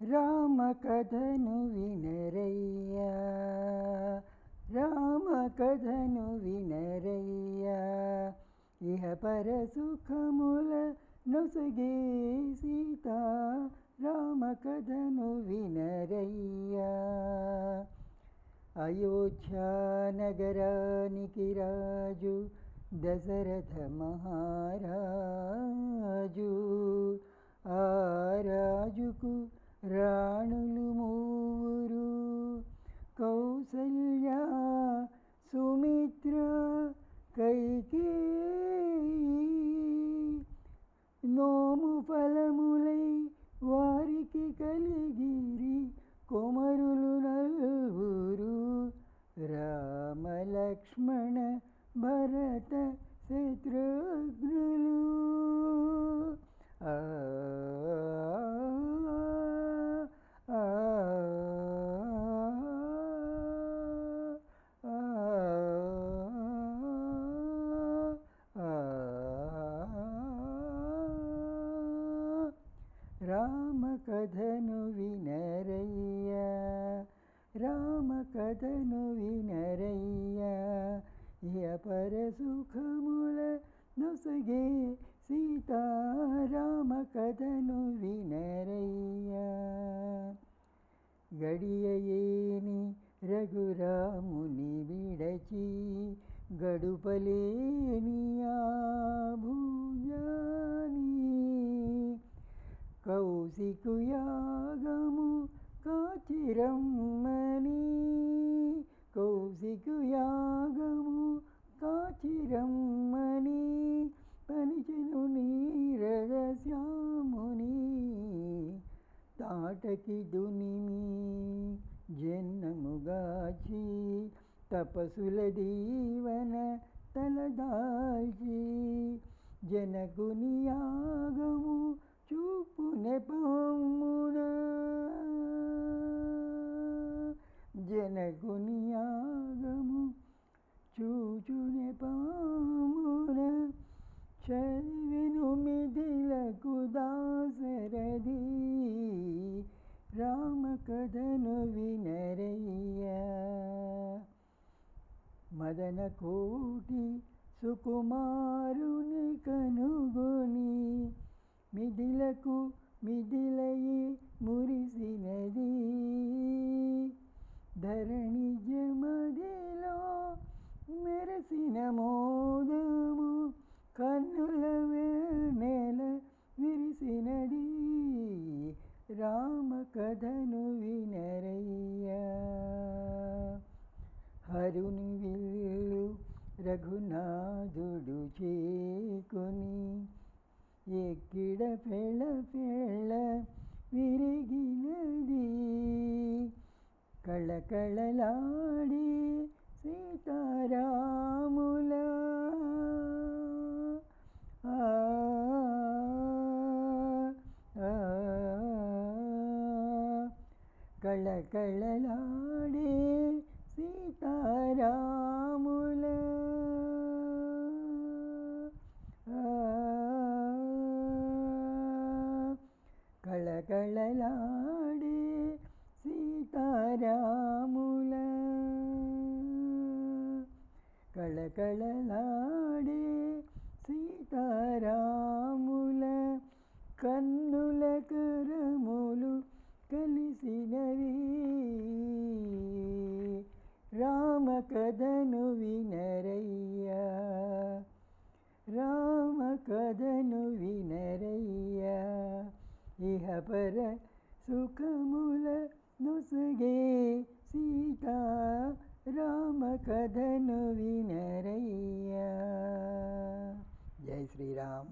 రామ కథను వినరయ్యా, రామ కథను వినరయ్యా, ఇహ పర సుఖముల నొసగే సీత రామ కథను వినరయ్యా. అయోధ్యా నగరానికి రాజు దశరథ మహారాజు. ఆ రాజుకు రాణులు మూవురు, కౌసల్య, సుమిత్ర, కైకేయి. నోము ఫలములై వారికి కలిగిరి కుమరులు నలుగురు, రామ లక్ష్మణ భరత శత్రుఘ్నులు. రామ కథను వినరయ్యా, రామ కథను వినరయ్యా, ఇహ పర సుఖముల నొసగే సీతా రామ కథను వినరయ్యా. గడియయేని రఘురాముని విడచి గడుపలేని ఆ భూయాని, కౌశికు యాగము కాచిరమ్మని, కౌశికు యాగము కాచిరమ్మని పలిచెను నీరద శ్యాముని. తాటకి దునిమి జన్మముగాచి తపసుల దీవన తలదాల్చి, జనకుని యాగము చూపు నెపమున, జనకుని యాగము చూచు నెపమున, చదివెను మిథిలకు దాశరథి రామ కథను వినరయ్యా. మదన కోటి సుకుమారుని కనుగొని మిథిలకు మిథిలయి మురిసినది, ధరణి జమదిలో మెరసిన మోదము కన్నుల నెల విరిసినది, రామ కథను వినరయ్యా. హరుని విల్లు రఘునాథుడు చేకొని ఎక్కిడ పెళ్ళ పెళ్ళ విరిగినది, కళకళలాడి సీతారాముల కళకళలాడే సీతారాముల, కళకళలాడే సీతారాముల, కళకళలాడే సీతారాముల, కన్నుల కరములు కలిసినవి, రామ కథను వినరయ్యా, రామ కథను వినరయ్యా, ఇహ పర సుఖముల నొసగే సీతా రామ కథను వినరయ్యా. జై శ్రీరామ్.